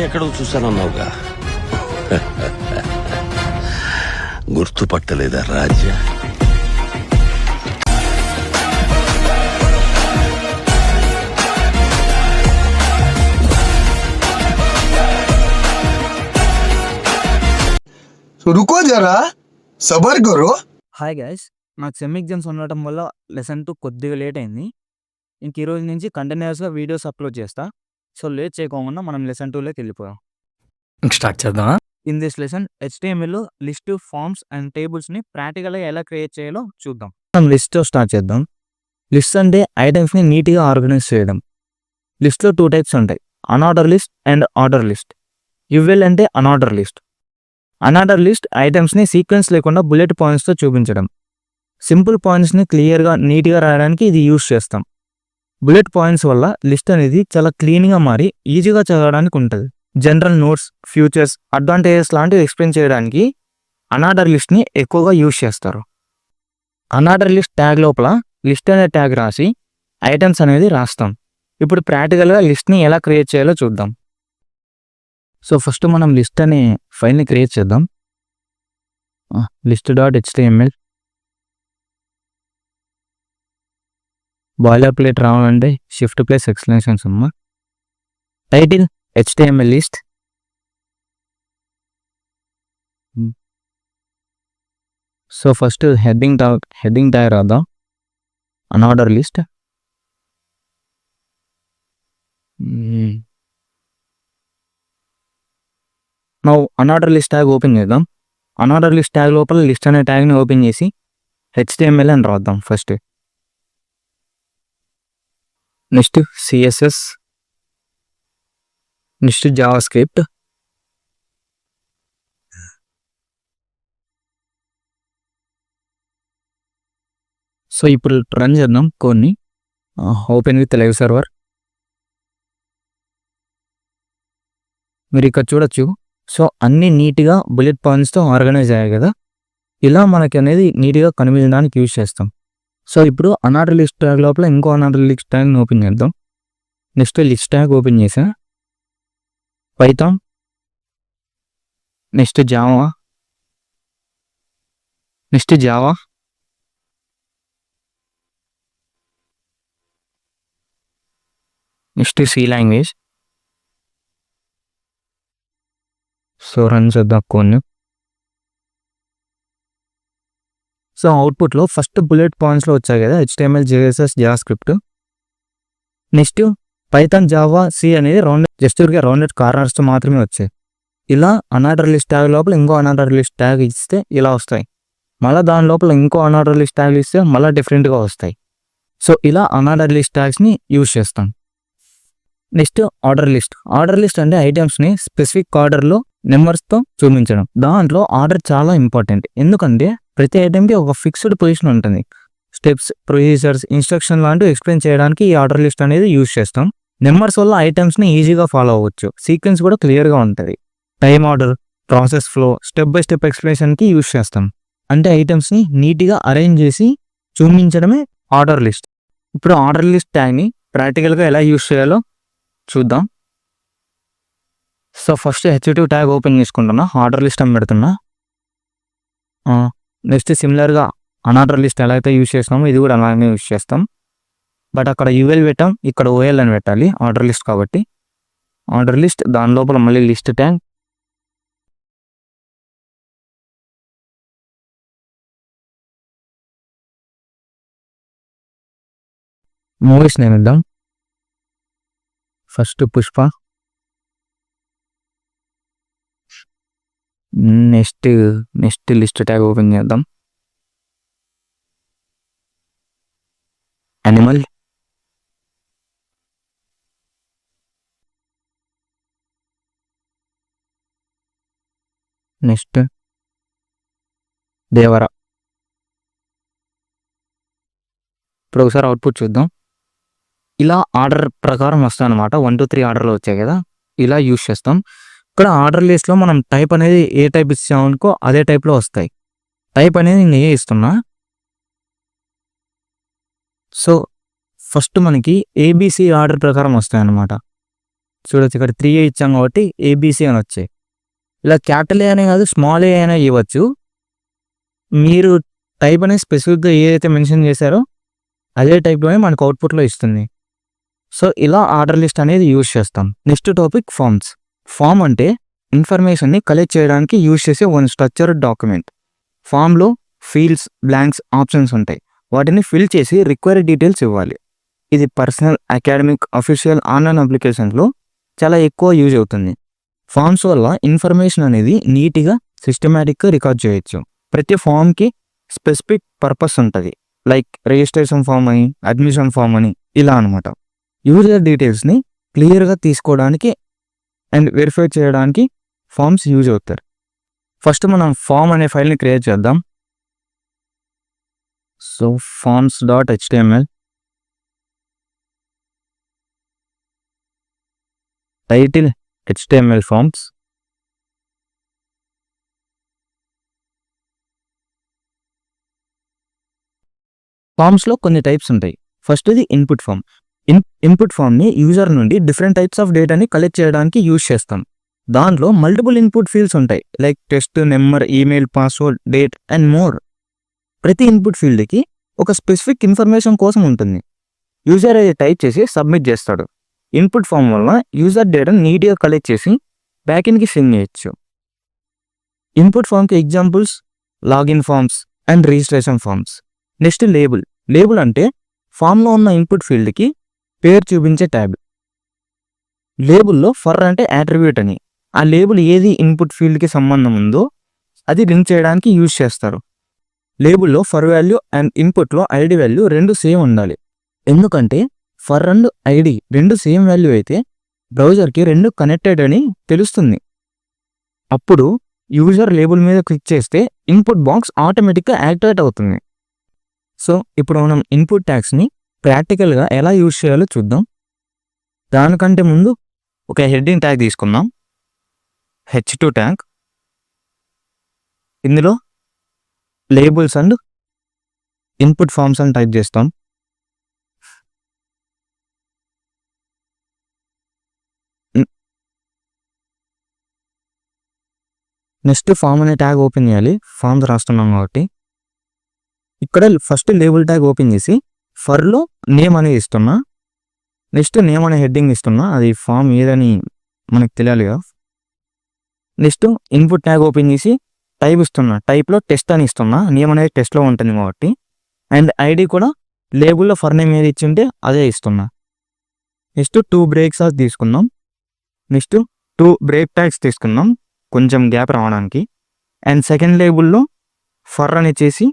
ఎక్కడో చూసానన్నావుగా గుర్తుపట్టలేదా రాజా? रुको जरा సబర్ కరో. హాయ్ గైస్, నాకు సెమ్ ఎగ్జామ్స్ ఉండటం వల్ల లెసన్ 2 కొద్దిగా లేట్ అయింది. ఇంక ఈ రోజు నుంచి కంటిన్యూస్గా వీడియోస్ అప్లోడ్ చేస్తా. సో లేట్ చేయకుండా మనం లెసన్ 2లోకి వెళ్ళిపోయాం. స్టార్ట్ చేద్దామా? ఇన్ దిస్ లెసన్ HTMLలో లిస్ట్, ఫార్మ్స్ అండ్ టేబుల్స్ని ప్రాక్టికల్గా ఎలా క్రియేట్ చేయాలో చూద్దాం. మనం లిస్ట్తో స్టార్ట్ చేద్దాం. లిస్ట్ అంటే ఐటమ్స్ని నీట్గా ఆర్గనైజ్ చేయడం. లిస్ట్లో 2 టైప్స్ ఉంటాయి, unordered list and order list. UL అంటే అన్ఆర్డర్ లిస్ట్. అన్ఆర్డర్ లిస్ట్ ఐటమ్స్ని సీక్వెన్స్ లేకుండా బుల్లెట్ పాయింట్స్తో చూపించడం. సింపుల్ పాయింట్స్ని క్లియర్గా నీట్గా రాయడానికి ఇది యూస్ చేస్తాం. బుల్లెట్ పాయింట్స్ వల్ల లిస్ట్ అనేది చాలా క్లీన్గా మారి ఈజీగా చదవడానికి ఉంటుంది. జనరల్ నోట్స్, ఫ్యూచర్స్, అడ్వాంటేజెస్ లాంటివి ఎక్స్ప్లెయిన్ చేయడానికి అన్ఆర్డర్ లిస్ట్ని ఎక్కువగా యూస్ చేస్తారు. అన్ఆర్డర్ లిస్ట్ ట్యాగ్ లోపల లిస్ట్ అనే ట్యాగ్ రాసి ఐటమ్స్ అనేది రాస్తాం. ఇప్పుడు ప్రాక్టికల్గా లిస్ట్ని ఎలా క్రియేట్ చేయాలో చూద్దాం. సో ఫస్ట్ మనం లిస్ట్ అనే ఫైల్ని క్రియేట్ చేద్దాం. list.html. బాయిలర్ ప్లేట్ రావాలంటే Shift+! అమ్మా. Title HTML list. So first heading tag రాద్దాం, అన్ఆర్డర్ లిస్ట్. ನಾವು అన్ఆర్డర్ లిస్ట్ ట్యాగ్ ఓపెన్ చేద్దాం. అన్ఆర్డర్ లిస్ట్ ట్యాగ్ లోపల లిస్ట్ అనే ట్యాగ్ని ఓపెన్ చేసి HTML అని రాద్దాం first. Next CSS, next JavaScript. So ఇప్పుడు రన్ చేద్దాం కోడ్ని. Open with live server. మీరు ఇక్కడ చూడొచ్చు. సో అన్నీ నీట్గా బుల్లెట్ పాయింట్స్తో ఆర్గనైజ్ అయ్యాయి కదా, ఇలా మనకి అనేది నీట్గా కనిపించడానికి యూజ్ చేస్తాం. సో ఇప్పుడు అన్ఆర్డర్ లిస్ట్ ట్యాగ్ లోపల ఇంకో అన్ఆర్డర్ లిస్ట్ ట్యాగ్ని ఓపెన్ చేద్దాం. నెక్స్ట్ లిస్ట్ ట్యాగ్ ఓపెన్ చేసా, Python, next Java, next C language. So run చేద్దాం కొన్ని. సో అవుట్పుట్లో ఫస్ట్ బుల్లెట్ పాయింట్స్లో వచ్చాయి కదా HTML, CSS, JavaScript. Next Python, Java, C అనేది రౌండెడ్ కార్నర్స్తో మాత్రమే వచ్చాయి. ఇలా అన్ఆర్డర్ లిస్ట్ ట్యాగ్ లోపల ఇంకో అన్ఆర్డర్ లిస్ట్ ట్యాగ్ ఇస్తే ఇలా వస్తాయి. మళ్ళీ దాని లోపల ఇంకో అన్ఆర్డర్ లిస్ట్ ట్యాగ్ ఇస్తే మళ్ళీ డిఫరెంట్గా వస్తాయి. సో ఇలా అన్ఆర్డర్ లిస్ట్ ట్యాగ్స్ని యూజ్ చేస్తాం. నెక్స్ట్ ఆర్డర్ లిస్ట్ అంటే ఐటమ్స్ని స్పెసిఫిక్ ఆర్డర్లో నెంబర్స్తో చూపించడం. దాంట్లో ఆర్డర్ చాలా ఇంపార్టెంట్, ఎందుకంటే ప్రతి ఐటెంకి ఒక ఫిక్స్డ్ పొజిషన్ ఉంటుంది. స్టెప్స్, ప్రొసీజర్స్, ఇన్స్ట్రక్షన్ లాంటివి ఎక్స్ప్లెయిన్ చేయడానికి ఈ ఆర్డర్ లిస్ట్ అనేది యూజ్ చేస్తాం. నెంబర్స్ వల్ల ఐటమ్స్ని ఈజీగా ఫాలో అవ్వచ్చు, సీక్వెన్స్ కూడా క్లియర్గా ఉంటుంది. Time order, process flow, step by step ఎక్స్ప్లెనేషన్కి యూజ్ చేస్తాం. అంటే ఐటమ్స్ని నీట్గా అరేంజ్ చేసి చూపించడమే ఆర్డర్ లిస్ట్. ఇప్పుడు ఆర్డర్ లిస్ట్ ట్యాగ్ని ప్రాక్టికల్గా ఎలా యూజ్ చేయాలో చూద్దాం. So first H2 tag open చేసుకుంటున్నా, ఆర్డర్ లిస్ట్ అని పెడుతున్నా. నెక్స్ట్ సిమిలర్గా అన్ఆర్డర్ లిస్ట్ ఎలా అయితే యూజ్ చేస్తామో ఇది కూడా అలానే యూజ్ చేస్తాం. బట్ అక్కడ UL పెట్టాం, ఇక్కడ OL అని పెట్టాలి, ఆర్డర్ లిస్ట్ కాబట్టి. ఆర్డర్ లిస్ట్, దాని లోపల మళ్ళీ లిస్ట్ ట్యాగ్. మూవీస్ నేమ్ ఇద్దాం. First Pushpa. Next list tag open చేద్దాం. యానిమల్. నెక్స్ట్ దేవరా. ఇప్పుడు ఒకసారి అవుట్పుట్ చూద్దాం. ఇలా ఆర్డర్ ప్రకారం వస్తాయి అన్నమాట. 1 to 3 ఆర్డర్లో వచ్చాయి కదా, ఇలా యూజ్ చేస్తాం. ఇక్కడ ఆర్డర్ లిస్ట్లో మనం టైప్ అనేది ఏ టైప్ ఇచ్చామనుకో అదే టైప్లో వస్తాయి. టైప్ అనేది నేను ఏ ఇస్తున్నా. సో ఫస్ట్ మనకి ABC ఆర్డర్ ప్రకారం వస్తాయి అన్నమాట. చూడొచ్చు ఇక్కడ 3A ఇచ్చాం కాబట్టి ABC అని వచ్చాయి. ఇలా క్యాపిటల్ ఏ అనే కాదు స్మాల్ ఏ అయినా ఇవ్వచ్చు. మీరు టైప్ అనేది స్పెసిఫిక్గా ఏదైతే మెన్షన్ చేశారో అదే టైప్లోనే మనకు అవుట్పుట్లో ఇస్తుంది. సో ఇలా ఆర్డర్ లిస్ట్ అనేది యూజ్ చేస్తాం. Next topic forms. ఫామ్ అంటే ఇన్ఫర్మేషన్ని కలెక్ట్ చేయడానికి యూజ్ చేసే వన్ స్ట్రక్చర్డ్ డాక్యుమెంట్. ఫామ్లో ఫీల్డ్స్, బ్లాంక్స్, ఆప్షన్స్ ఉంటాయి. వాటిని ఫిల్ చేసి రిక్వైర్డ్ డీటెయిల్స్ ఇవ్వాలి. ఇది పర్సనల్, అకాడమిక్, అఫీషియల్, ఆన్లైన్ అప్లికేషన్స్లో చాలా ఎక్కువ యూజ్ అవుతుంది. ఫామ్స్ వల్ల ఇన్ఫర్మేషన్ అనేది నీట్గా, సిస్టమేటిక్గా రికార్డ్ చేయొచ్చు. ప్రతి ఫామ్కి స్పెసిఫిక్ పర్పస్ ఉంటుంది. లైక్ రిజిస్ట్రేషన్ ఫామ్ అని, అడ్మిషన్ ఫామ్ అని ఇలా అనమాట. యూజర్ డీటెయిల్స్ని క్లియర్గా తీసుకోవడానికి అండ్ వెరిఫై చేయడానికి ఫామ్స్ యూజ్ అవుతారు. ఫస్ట్ మనం ఫామ్ అనే ఫైల్ని క్రియేట్ చేద్దాం. So forms.html, title HTML forms, ఫామ్స్లో కొన్ని టైప్స్ ఉంటాయి. ఫస్ట్ది ఇన్పుట్ ఫామ్. ఇన్పుట్ ఫామ్ని యూజర్ నుండి డిఫరెంట్ టైప్స్ ఆఫ్ డేటాని కలెక్ట్ చేయడానికి యూజ్ చేస్తాం. దాంట్లో మల్టిపుల్ ఇన్పుట్ ఫీల్డ్స్ ఉంటాయి. Like text, number, email, password, date and more. ప్రతి ఇన్పుట్ ఫీల్డ్కి ఒక స్పెసిఫిక్ ఇన్ఫర్మేషన్ కోసం ఉంటుంది. యూజర్ అది టైప్ చేసి సబ్మిట్ చేస్తాడు. ఇన్పుట్ ఫామ్ వల్ల యూజర్ డేటాను నీట్గా కలెక్ట్ చేసి బ్యాక్ఎండ్కి సెండ్ చేయొచ్చు. ఇన్పుట్ ఫామ్కి examples login forms and registration forms. Next label. Label అంటే ఫామ్లో ఉన్న ఇన్పుట్ ఫీల్డ్కి పేరు చూపించే ట్యాబ్. లేబుల్లో ఫర్ అంటే యాట్రిబ్యూట్ అని. ఆ లేబుల్ ఏది ఇన్పుట్ ఫీల్డ్కి సంబంధం ఉందో అది లింక్ చేయడానికి యూజ్ చేస్తారు. లేబుల్లో ఫర్ వాల్యూ అండ్ ఇన్పుట్లో ఐడి వాల్యూ రెండు సేమ్ ఉండాలి. ఎందుకంటే ఫర్ అండ్ ఐడి రెండు సేమ్ వాల్యూ అయితే బ్రౌజర్కి రెండు కనెక్టెడ్ అని తెలుస్తుంది. అప్పుడు యూజర్ లేబుల్ మీద క్లిక్ చేస్తే ఇన్పుట్ బాక్స్ ఆటోమేటిక్గా యాక్టివేట్ అవుతుంది. సో ఇప్పుడు మనం ఇన్పుట్ ట్యాగ్స్ని ప్రాక్టికల్గా ఎలా యూజ్ చేయాలో చూద్దాం. దానికంటే ముందు ఒక హెడ్డింగ్ ట్యాగ్ తీసుకుందాం, H2 ట్యాగ్. ఇందులో లేబుల్స్ అండ్ ఇన్పుట్ ఫామ్స్ అని టైప్ చేస్తాం. నెక్స్ట్ ఫామ్ అనే ట్యాగ్ ఓపెన్ చేయాలి. ఫామ్స్ రాస్తున్నాం కాబట్టి ఇక్కడ ఫస్ట్ లేబుల్ ట్యాగ్ ఓపెన్ చేసి ఫర్లో నేమ్ అనేది ఇస్తున్నా. నెక్స్ట్ నేమ్ అనే హెడ్డింగ్ ఇస్తున్నా. అది ఫామ్ ఏదని మనకు తెలియాలిగా. నెక్స్ట్ ఇన్పుట్ ట్యాగ్ ఓపెన్ చేసి టైప్ ఇస్తున్నా. టైప్లో టెస్ట్ అని ఇస్తున్నా. నేమ్ అనేది టెస్ట్లో ఉంటుంది కాబట్టి. అండ్ ఐడి కూడా లేబుల్లో ఫర్ నేమ్ ఏది ఇచ్చింటే అదే ఇస్తున్నా. నెక్స్ట్ 2 బ్రేక్స్ తీసుకుందాం. నెక్స్ట్ 2 బ్రేక్ ట్యాగ్స్ తీసుకుందాం కొంచెం గ్యాప్ రావడానికి. అండ్ సెకండ్ లేబుల్లో ఫర్ అని చేసి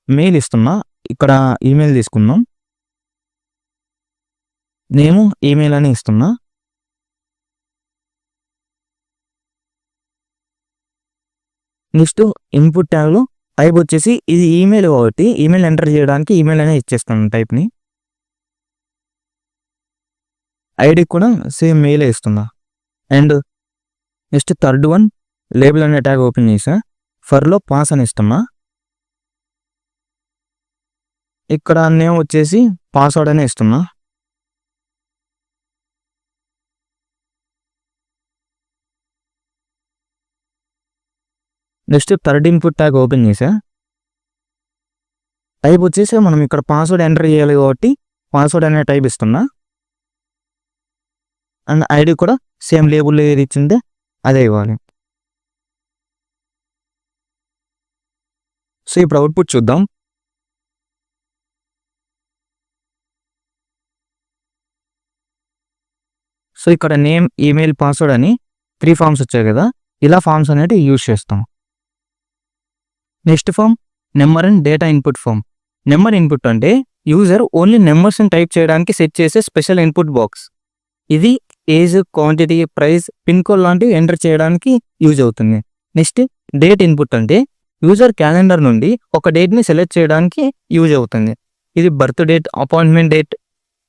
మెయిల్ ఇస్తున్నా. ఇక్కడ ఈమెయిల్ తీసుకుందాం. నేను ఈమెయిల్ అని ఇస్తున్నా. నెక్స్ట్ ఇన్పుట్ ట్యాగ్లో టైప్ వచ్చేసి ఇది ఈమెయిల్ కాబట్టి ఈమెయిల్ ఎంటర్ చేయడానికి ఈమెయిల్ అనే ఇచ్చేస్తాను టైప్ని. ఐడి కూడా సేమ్ మెయిల్ ఇస్తున్నా. And next third one label అనే ట్యాగ్ ఓపెన్ చేసా. ఫర్లో పాస్ అని ఇస్తున్నా. ఇక్కడ నేమ్ వచ్చేసి పాస్వర్డ్ అనే ఇస్తున్నా. Next third input tag open చేసా. టైప్ వచ్చేసి మనం ఇక్కడ పాస్వర్డ్ ఎంటర్ చేయాలి కాబట్టి పాస్వర్డ్ అనే టైప్ ఇస్తున్నా. అండ్ ఐడి కూడా సేమ్ లేబుల్ ఏది ఇచ్చిందే అదే ఇవ్వాలి. సో ఇప్పుడు అవుట్పుట్ చూద్దాం. సో ఇక్కడ నేమ్, ఈమెయిల్, పాస్వర్డ్ అని 3 ఫామ్స్ వచ్చాయి కదా. ఇలా ఫామ్స్ అనేవి యూజ్ చేస్తాం. Next form number and data input form. Number input అంటే యూజర్ ఓన్లీ నెంబర్స్ని టైప్ చేయడానికి సెట్ చేసే స్పెషల్ ఇన్పుట్ బాక్స్. ఇది age, quantity, price, pin code లాంటివి ఎంటర్ చేయడానికి యూజ్ అవుతుంది. నెక్స్ట్ డేట్ ఇన్పుట్ అంటే యూజర్ క్యాలెండర్ నుండి ఒక డేట్ని సెలెక్ట్ చేయడానికి యూజ్ అవుతుంది. ఇది birth date, appointment date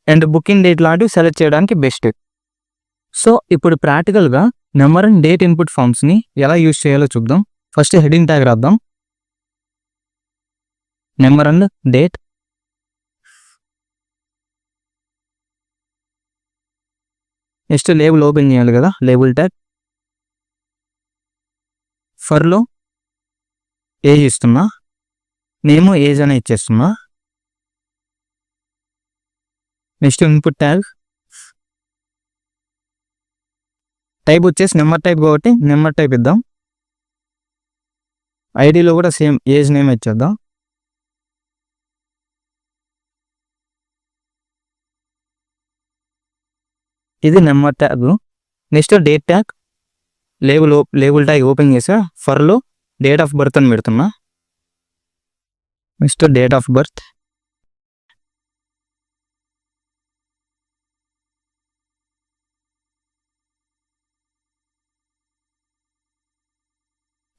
and booking date లాంటివి సెలెక్ట్ చేయడానికి బెస్ట్. సో ఇప్పుడు ప్రాక్టికల్గా నెంబర్ అండ్ డేట్ ఇన్పుట్ ఫామ్స్ని ఎలా యూజ్ చేయాలో చూద్దాం. ఫస్ట్ హెడింగ్ ట్యాగ్ రాద్దాం, number and date. Next label open చేయాలి కదా, లేబుల్ ట్యాగ్. ఫర్లో ఏజ్ ఇస్తున్నా, నేమ్ ఏజ్ అని ఇచ్చేస్తున్నా. నెక్స్ట్ ఇన్పుట్ ట్యాగ్, టైప్ వచ్చేసి నెంబర్ టైప్ కాబట్టి నెంబర్ టైప్ ఇద్దాం. ఐడిలో కూడా సేమ్ ఏజ్ నేమ్ ఇచ్చేద్దాం. ఇది number tag. Next date tag, label tag open చేసా, ఫర్లో డేట్ ఆఫ్ బర్త్ అని పెడుతున్నా. Next date of birth,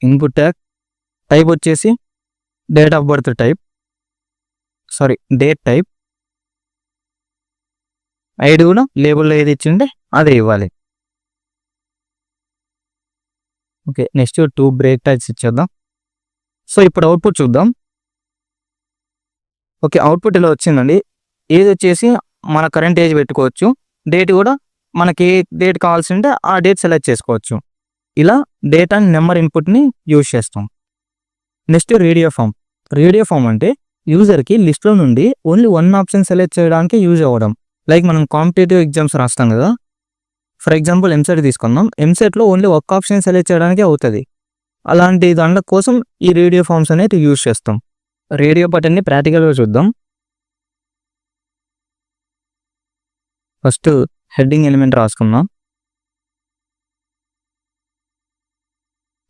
input tag, type వచ్చేసి date of birth type, date type. ID కూడా లేబుల్లో ఏది ఇచ్చిండే అదే ఇవ్వాలి. ఓకే, నెక్స్ట్ 2 బ్రేక్ ట్యాగ్స్ ఇచ్చేద్దాం. సో ఇప్పుడు అవుట్పుట్ చూద్దాం. ఓకే, అవుట్పుట్ ఇలా వచ్చిందండి. ఏజ్ వచ్చేసి మన కరెంట్ ఏజ్ పెట్టుకోవచ్చు, డేట్ కూడా మనకి ఏ డేట్ కావాల్సి ఉంటే ఆ డేట్ సెలెక్ట్ చేసుకోవచ్చు. ఇలా డేట్ అండ్ నెంబర్ ఇన్పుట్ని యూజ్ చేస్తాం. నెక్స్ట్ రేడియో ఫామ్ అంటే యూజర్కి లిస్ట్లో నుండి ఓన్లీ 1 ఆప్షన్ సెలెక్ట్ చేయడానికి యూజ్ అవ్వడం. లైక్ మనం కాంపిటేటివ్ ఎగ్జామ్స్ రాస్తాం కదా, ఫర్ ఎగ్జాంపుల్ ఎంసెట్ తీసుకుందాం. ఎంసెట్లో ఓన్లీ ఒక్క ఆప్షన్ సెలెక్ట్ చేయడానికి అవుతుంది. అలాంటి దాంట్లో కోసం ఈ రేడియో ఫామ్స్ అనేది యూజ్ చేస్తాం. రేడియో బటన్ని ప్రాక్టికల్గా చూద్దాం. ఫస్ట్ హెడ్డింగ్ ఎలిమెంట్ రాసుకుందాం.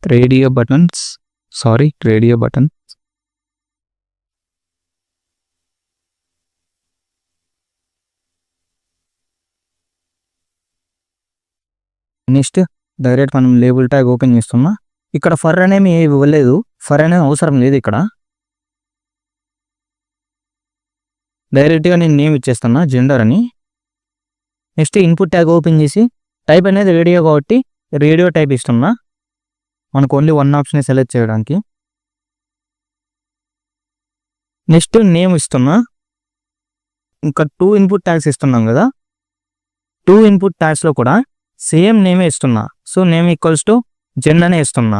Radio button. నెక్స్ట్ డైరెక్ట్ మనం లేబుల్ ట్యాగ్ ఓపెన్ చేస్తున్నా. ఇక్కడ ఫర్ అనేమి ఇవ్వలేదు, ఫర్ అనే అవసరం లేదు. ఇక్కడ డైరెక్ట్గా నేను నేమ్ ఇచ్చేస్తున్నా, జెండర్ అని. నెక్స్ట్ ఇన్పుట్ ట్యాగ్ ఓపెన్ చేసి టైప్ అనేది రేడియో కాబట్టి రేడియో టైప్ ఇస్తున్నా, మనకు ఓన్లీ 1 ఆప్షన్ సెలెక్ట్ చేయడానికి. నెక్స్ట్ నేమ్ ఇస్తున్నా. ఇంకా 2 ఇన్పుట్ ట్యాగ్స్ ఇస్తున్నాం కదా, 2 ఇన్పుట్ ట్యాగ్స్లో కూడా సేమ్ నేమే ఇస్తున్నా. సో నేమ్ ఈక్వల్స్ టు జెన్ అనే ఇస్తున్నా.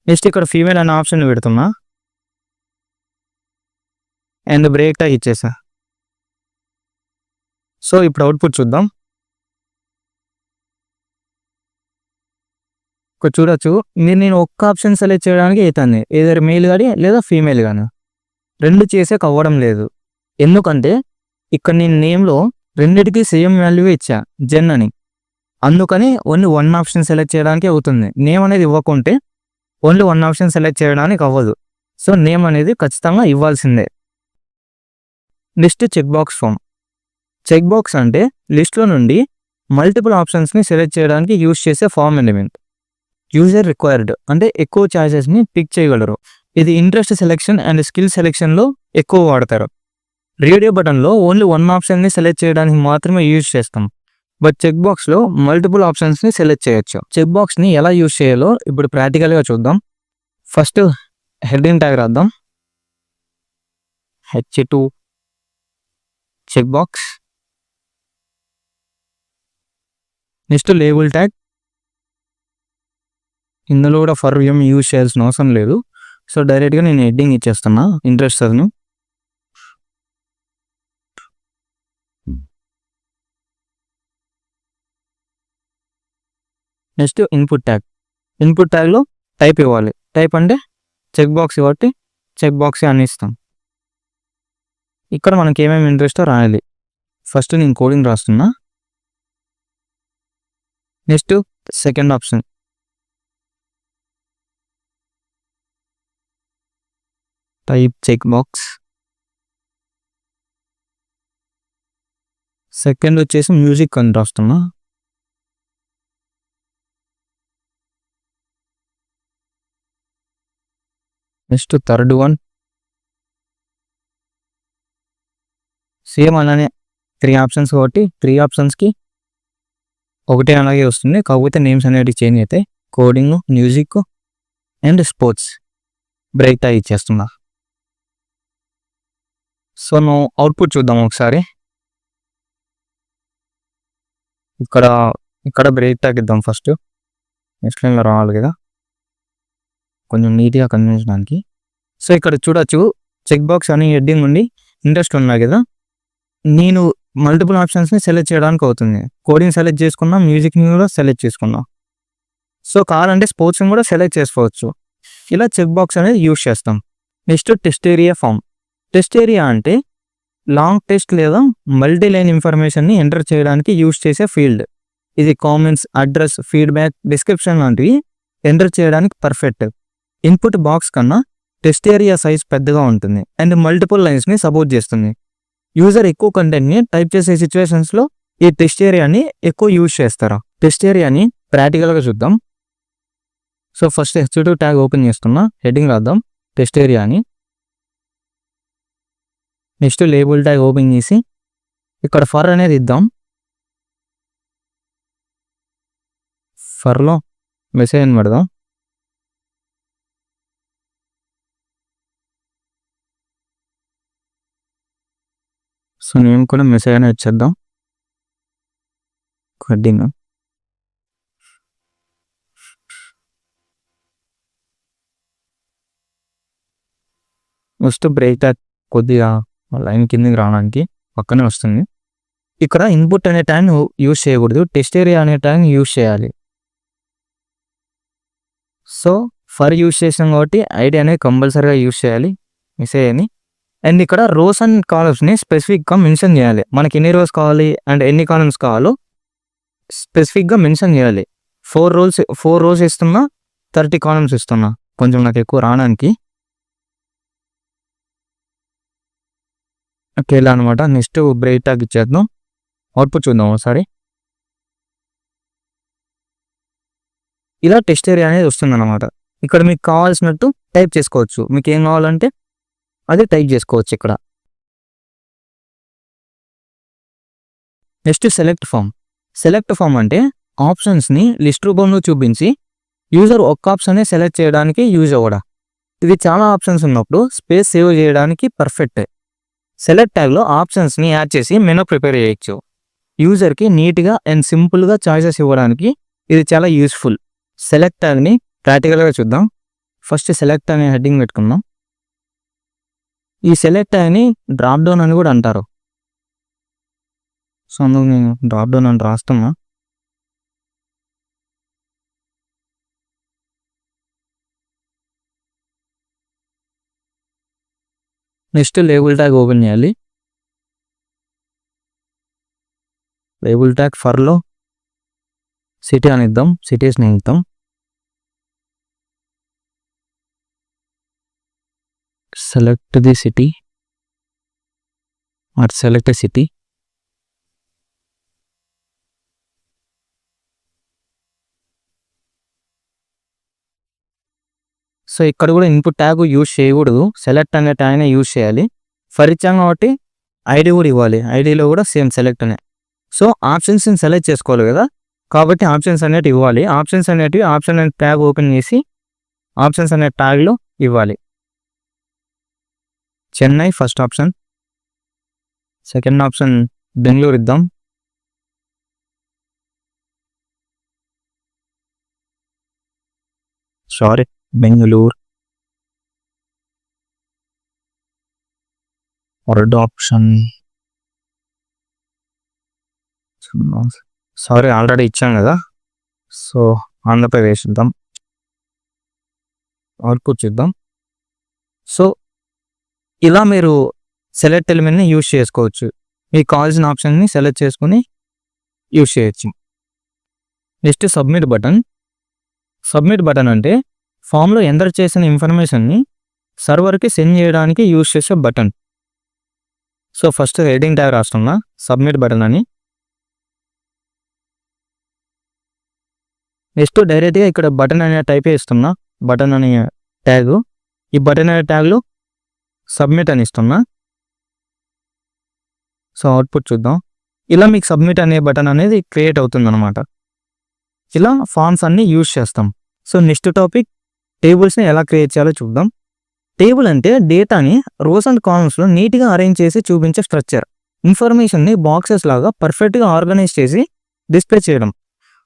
నెక్స్ట్ ఇక్కడ ఫీమేల్ అనే ఆప్షన్ పెడుతున్నా అండ్ బ్రేక్ ట్యాగ్ ఇచ్చేసా. సో ఇప్పుడు అవుట్పుట్ చూద్దాం. ఇక్కడ చూడొచ్చు, నేను ఒక్క ఆప్షన్ సెలెక్ట్ చేయడానికి అవుతుంది, ఏదైనా మేల్ కానీ లేదా ఫీమేల్ కానీ. 2 చేసే అవ్వడం లేదు. ఎందుకంటే ఇక్కడ నేను నేమ్లో రెండిటికి సేమ్ వాల్యూ ఇచ్చా, జెన్ అని. అందుకని ఓన్లీ 1 ఆప్షన్ సెలెక్ట్ చేయడానికి అవుతుంది. నేమ్ అనేది ఇవ్వకుంటే ఓన్లీ 1 ఆప్షన్ సెలెక్ట్ చేయడానికి అవ్వదు. సో నేమ్ అనేది ఖచ్చితంగా ఇవ్వాల్సిందే. నెక్స్ట్ చెక్ బాక్స్ అంటే లిస్ట్లో నుండి మల్టిపుల్ ఆప్షన్స్ని సెలెక్ట్ చేయడానికి యూజ్ చేసే ఫామ్ ఎలిమెంట్. యూజర్ రిక్వైర్డ్ అంటే ఎక్కువ ఛాయిసెస్ని పిక్ చేయగలరు. ఇది ఇంట్రెస్ట్ సెలెక్షన్ అండ్ స్కిల్ సెలెక్షన్లో ఎక్కువ వాడతారు. రేడియో బటన్లో ఓన్లీ 1 ఆప్షన్ని సెలెక్ట్ చేయడానికి మాత్రమే యూజ్ చేస్తాం. బట్ చెక్ బాక్స్లో మల్టిపుల్ ఆప్షన్స్ని సెలెక్ట్ చేయొచ్చు. చెక్ బాక్స్ని ఎలా యూజ్ చేయాలో ఇప్పుడు ప్రాక్టికల్గా చూద్దాం. ఫస్ట్ హెడ్డింగ్ ట్యాగ్ రాద్దాం, H2 check box. Next label tag, ఇందులో కూడా ఫర్ ఏం యూజ్ చేయాల్సిన అవసరం లేదు. సో డైరెక్ట్గా నేను హెడ్డింగ్ ఇచ్చేస్తున్నా, ఇంట్రెస్ట్ అదను. నెక్స్ట్ ఇన్పుట్ ట్యాగ్లో టైప్ ఇవ్వాలి. టైప్ అంటే చెక్ బాక్స్ కాబట్టి చెక్ బాక్స్ అని ఇస్తాం. ఇక్కడ మనకి ఏమేమి ఇంట్రెస్టో రాయాలి. ఫస్ట్ నేను కోడింగ్ రాస్తున్నా. Next second option type check box. Second వచ్చేసి మ్యూజిక్ అని రాస్తున్నా. నెక్స్ట్ థర్డ్ వన్ సేమ్ అలానే 3 ఆప్షన్స్ కాబట్టి 3 ఆప్షన్స్కి ఒకటే అలాగే వస్తుంది, కాకపోతే నేమ్స్ అనేవి చేంజ్ అవుతాయి. Coding, music and sports. Break tag ఇచ్చేస్తున్నా. సో నువ్వు అవుట్పుట్ చూద్దాం ఒకసారి. ఇక్కడ ఇక్కడ బ్రేక్ తగ్గిద్దాం ఫస్ట్. నెక్స్ట్ లైన్లో రావాలి కదా కొంచెం నీట్గా కనిపించడానికి. సో ఇక్కడ చూడొచ్చు చెక్ బాక్స్ అని హెడ్డింగ్ ఉండి ఇంట్రెస్ట్ ఉన్నాయి కదా. నేను మల్టిపుల్ ఆప్షన్స్ని సెలెక్ట్ చేయడానికి అవుతుంది. కోడింగ్ సెలెక్ట్ చేసుకున్నా, మ్యూజిక్ని కూడా సెలెక్ట్ చేసుకున్నా. సో కావాలంటే స్పోర్ట్స్ని కూడా సెలెక్ట్ చేసుకోవచ్చు. ఇలా చెక్ బాక్స్ అనేది యూజ్ చేస్తాం. Next test area form. Test area అంటే లాంగ్ టెస్ట్ లేదా మల్టీ లైన్ ఇన్ఫర్మేషన్ని ఎంటర్ చేయడానికి యూజ్ చేసే ఫీల్డ్. ఇది కామెంట్స్, అడ్రస్, ఫీడ్బ్యాక్, డిస్క్రిప్షన్ లాంటివి ఎంటర్ చేయడానికి పర్ఫెక్ట్. ఇన్పుట్ బాక్స్ కన్నా టెస్ట్ ఏరియా సైజ్ పెద్దగా ఉంటుంది అండ్ మల్టిపుల్ లైన్స్ని సపోర్ట్ చేస్తుంది. యూజర్ ఎక్కువ కంటెంట్ని టైప్ చేసే సిచ్యువేషన్స్లో ఈ టెస్ట్ ఏరియాని ఎక్కువ యూజ్ చేస్తారు. టెస్ట్ ఏరియాని ప్రాక్టికల్గా చూద్దాం. So first H2 tag open చేసుకున్నా, హెడ్డింగ్ రాద్దాం టెస్ట్ ఏరియా అని. నెక్స్ట్ లేబుల్ ట్యాగ్ ఓపెన్ చేసి ఇక్కడ ఫర్ అనేది ఇద్దాం. ఫర్లో మెసేజ్ అని పెడదాం. సో నేను కూడా మెసేజ్ అనేది ఇచ్చేద్దాం. హెడ్డింగ్ ఫస్ట్ బ్రేక్ ట్యాగ్ కొద్దిగా లైన్ కిందకి రావడానికి పక్కనే వస్తుంది. ఇక్కడ ఇన్పుట్ అనే ట్యాగ్ యూజ్ చేయకూడదు, టెస్ట్ ఏరియా అనే ట్యాగ్ యూజ్ చేయాలి. సో ఫర్ యూజ్ చేసాం కాబట్టి ఐడి అనేది కంపల్సరీగా యూజ్ చేయాలి మెసేజ్ అని. అండ్ ఇక్కడ రోస్ అండ్ కాలమ్స్ని స్పెసిఫిక్గా మెన్షన్ చేయాలి. మనకి ఎన్ని రోస్ కావాలి అండ్ ఎన్ని కాలమ్స్ కావాలో స్పెసిఫిక్గా మెన్షన్ చేయాలి. 4 రోస్ ఇస్తున్నా, 30 కాలమ్స్ ఇస్తున్నా, కొంచెం నాకు ఎక్కువ రావడానికి. ఓకే ఇలా అనమాట. నెక్స్ట్ బ్రేక్ ట్యాగ్ ఇచ్చేద్దాం. అవుట్పుట్ చూద్దాం ఒకసారి. ఇలా టెస్ట్ ఏరియా అనేది వస్తుంది అనమాట. ఇక్కడ మీకు కావాల్సినట్టు టైప్ చేసుకోవచ్చు. మీకు ఏం కావాలంటే అది టైప్ చేసుకోవచ్చు ఇక్కడ. Next select form. Select form అంటే ఆప్షన్స్ని లిస్ట్ రూపంలో చూపించి యూజర్ ఒక్క ఆప్షనే సెలెక్ట్ చేయడానికి యూజ్ అవ్వడం. ఇది చాలా ఆప్షన్స్ ఉన్నప్పుడు స్పేస్ సేవ్ చేయడానికి పర్ఫెక్ట్. సెలెక్ట్ ట్యాగ్లో ఆప్షన్స్ని యాడ్ చేసి మెనూ ప్రిపేర్ చేయొచ్చు. యూజర్కి నీట్గా అండ్ సింపుల్గా చాయిసెస్ ఇవ్వడానికి ఇది చాలా యూస్ఫుల్. సెలెక్ట్ ట్యాగ్ని ప్రాక్టికల్గా చూద్దాం. ఫస్ట్ సెలెక్ట్ అనే హెడ్డింగ్ పెట్టుకుందాం. ఈ సెలెక్ట్ ట్యాగ్ని డ్రాప్ డౌన్ అని కూడా అంటారు. సో అందుకు నేను డ్రాప్ డౌన్ అని రాస్తున్నా. నెక్స్ట్ లేబుల్ ట్యాగ్ ఓపెన్ చేయాలి. లేబుల్ ట్యాగ్ ఫర్లో సిటీ అని ఇద్దాం, సిటీస్ని ఇద్దాం. Select the city or select a city. So ఇక్కడ కూడా ఇన్పుట్ ట్యాగ్ యూజ్ చేయకూడదు, సెలెక్ట్ అనే ట్యాగ్నే యూజ్ చేయాలి. ఫర్ ఇచ్చాం కాబట్టి ఐడి కూడా ఇవ్వాలి. ఐడిలో కూడా సేమ్ సెలెక్ట్ అనే. సో ఆప్షన్స్ని సెలెక్ట్ చేసుకోవాలి కదా, కాబట్టి ఆప్షన్స్ అనేవి ఇవ్వాలి. ఆప్షన్స్ అనేటివి ఆప్షన్ అనే ట్యాగ్ ఓపెన్ చేసి ఆప్షన్స్ అనే ట్యాగ్లో ఇవ్వాలి. Chennai first option, second option Bengaluru ఇద్దాం. Sorry Bengaluru. Third option sorry already ఇచ్చాం కదా, సో ఆంధ్రప్రదేశ్ ఇద్దాం. అవుట్పుట్ చూద్దాం. సో ఇలా మీరు సెలెక్ట్ ఎలిమెంట్ని యూజ్ చేసుకోవచ్చు. మీకు కావాల్సిన ఆప్షన్ని సెలెక్ట్ చేసుకుని యూజ్ చేయొచ్చు. Next submit button. Submit button అంటే ఫామ్లో ఎంటర్ చేసిన ఇన్ఫర్మేషన్ని సర్వర్కి సెండ్ చేయడానికి యూజ్ చేసే button. So first heading tag రాస్తున్నా సబ్మిట్ బటన్ అని. నెక్స్ట్ డైరెక్ట్గా ఇక్కడ బటన్ అనే టైప్ చేస్తున్నా, బటన్ అనే ట్యాగ్. ఈ బటన్ అనే ట్యాగ్లో సబ్మిట్ అని ఇస్తున్నా. సో అవుట్పుట్ చూద్దాం. ఇలా మీకు సబ్మిట్ అనే బటన్ అనేది క్రియేట్ అవుతుంది అనమాట. ఇలా ఫామ్స్ అన్ని యూజ్ చేస్తాం. సో నెక్స్ట్ టాపిక్ టేబుల్స్ని ఎలా క్రియేట్ చేయాలో చూద్దాం. టేబుల్ అంటే డేటాని రోస్ అండ్ కాలమ్స్లో నీట్గా అరేంజ్ చేసి చూపించే స్ట్రక్చర్. ఇన్ఫర్మేషన్ని బాక్సెస్ లాగా పర్ఫెక్ట్గా ఆర్గనైజ్ చేసి డిస్ప్లే చేయడం,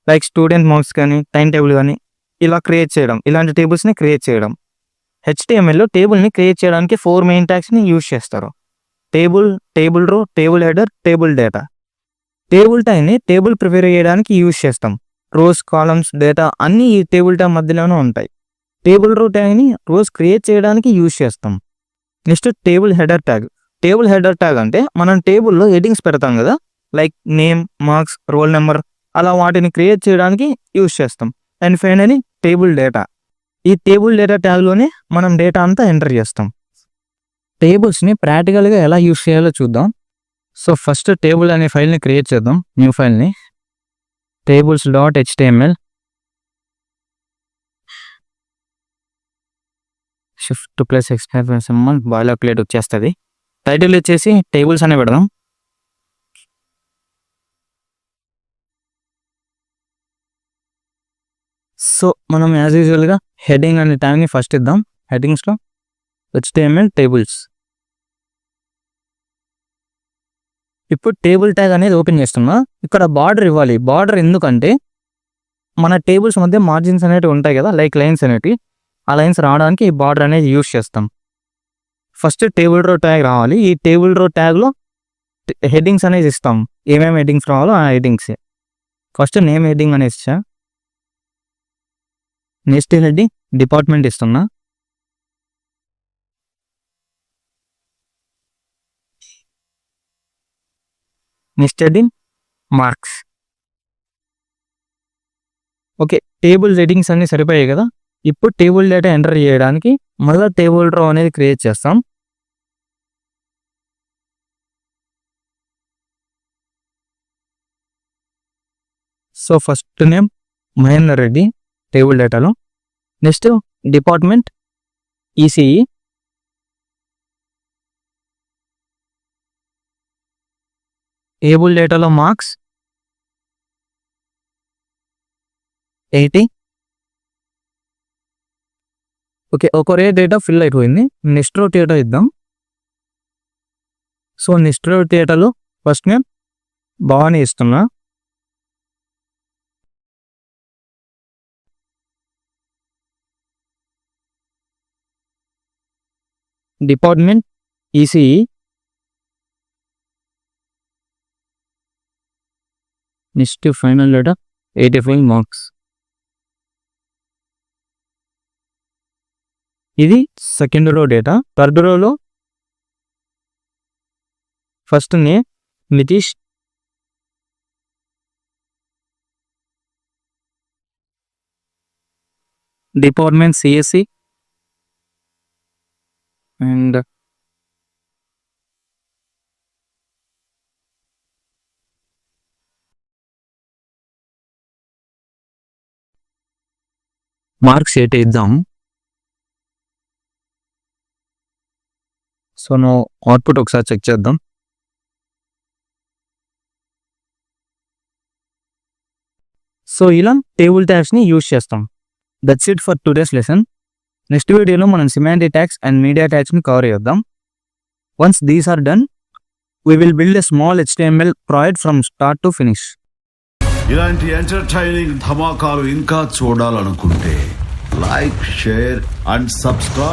లైక్ స్టూడెంట్ మార్క్స్ కానీ టైం టేబుల్ కానీ ఇలా క్రియేట్ చేయడం, ఇలాంటి టేబుల్స్ని క్రియేట్ చేయడం. హెచ్టిఎంఎల్లో టేబుల్ని క్రియేట్ చేయడానికి 4 మెయిన్ ట్యాగ్స్ని యూజ్ చేస్తారు. Table, table row, table header, table data. Table ట్యాగ్ని టేబుల్ ప్రిపేర్ చేయడానికి యూజ్ చేస్తాం. రోస్, కాలమ్స్, డేటా అన్నీ ఈ టేబుల్ ట్యాగ్ మధ్యలోనే ఉంటాయి. టేబుల్ రో ట్యాగ్ని రోస్ క్రియేట్ చేయడానికి యూజ్ చేస్తాం. Next table header tag. Table header tag అంటే మనం టేబుల్లో హెడ్డింగ్స్ పెడతాం కదా, like name, marks, roll number, అలా వాటిని క్రియేట్ చేయడానికి యూజ్ చేస్తాం. And finally table data. ఈ టేబుల్ డేటా ట్యాగ్లోనే మనం డేటా అంతా ఎంటర్ చేస్తాం. టేబుల్స్ని ప్రాక్టికల్గా ఎలా యూజ్ చేయాలో చూద్దాం. సో ఫస్ట్ టేబుల్ అనే ఫైల్ని క్రియేట్ చేద్దాం, న్యూ ఫైల్ని. tables.html shift+X5 బాయిలర్ ప్లేట్ వచ్చేస్తుంది. టైటిల్ వచ్చేసి టేబుల్స్ అనే పెడదాం. సో మనం యాజ్ యూజువల్గా హెడ్డింగ్ అనే ట్యాగ్ని ఫస్ట్ ఇద్దాం. హెడ్డింగ్స్లో HTML టేబుల్స్. ఇప్పుడు టేబుల్ ట్యాగ్ అనేది ఓపెన్ చేస్తున్నా. ఇక్కడ బార్డర్ ఇవ్వాలి. బార్డర్ ఎందుకంటే మన టేబుల్స్ మధ్య మార్జిన్స్ అనేవి ఉంటాయి కదా, లైక్ లైన్స్ అనేవి. ఆ లైన్స్ రావడానికి ఈ బార్డర్ అనేది యూజ్ చేస్తాం. ఫస్ట్ టేబుల్ రో ట్యాగ్ రావాలి. ఈ టేబుల్ రో ట్యాగ్లో హెడ్డింగ్స్ అనేది ఇస్తాం. ఏమేమి హెడ్డింగ్స్ రావాలో ఆ హెడ్డింగ్స్. ఫస్ట్ నేమ్ హెడ్డింగ్ అనేది ఇచ్చా. నెక్స్ట్ హెడ్డింగ్ డిపార్ట్మెంట్ ఇస్తున్నా. Next heading marks. Okay, table headings అన్ని సరిపోయాయి కదా. ఇప్పుడు టేబుల్ డేటా ఎంటర్ చేయడానికి మళ్ళీ టేబుల్ రో అనేది క్రియేట్ చేస్తాం. So first name Mahender Reddy table డేటాలో. Next department ECE. టేబుల్ డేటాలో మార్క్స్ 80. ఓకే, ఒక రే డేటా ఫిల్ అయిపోయింది. నెక్స్ట్ రో డేటా ఇద్దాం. సో నెక్స్ట్ రో డేటాలో ఫస్ట్ నేమ్ భవానీ ఇస్తున్నా. Department ECE. Next final data 85 marks. ఇది సెకండ్ రో డేటా. థర్డ్ రోలో first name Nitish. Department CSC. And marks 80 ఇద్దాం. So now output ఒకసారి check చేద్దాం. So ఇలా టేబుల్ ట్యాగ్స్ని యూజ్ చేస్తాం. That's it for today's lesson. Next వీడియోలో మనం సిమాంటిక్ ట్యాగ్స్ అండ్ మీడియా ట్యాగ్స్ని కవర్ చేద్దాం. Once these are done, we will build a small HTML project from start to finish. ఇలాంటి ఎంటర్టైనింగ్ ధమాకాలు ఇంకా చూడాలనుకుంటే లైక్, షేర్ అండ్ సబ్స్క్రైబ్.